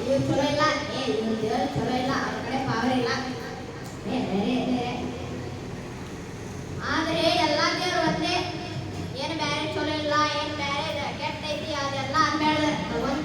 ಇವ್ರು ಚಲೋ ಇಲ್ಲ, ಇವ್ರು ದೇವ್ರು ಚಲೋ ಇಲ್ಲ, ಅವ್ರ ಕಡೆ ಪಾವರ್ ಇಲ್ಲ, ಬೇರೆ. ಆದರೆ ಎಲ್ಲ ದೇವ್ರು ಒಂದೇ. ಏನು ಬ್ಯಾರೆ ಚಲೋ ಇಲ್ಲ, ಏನು ಬ್ಯಾರೆ ಕೆಟ್ಟ ಐತಿ ಅದೆಲ್ಲ ಅನ್ಬೇಡ.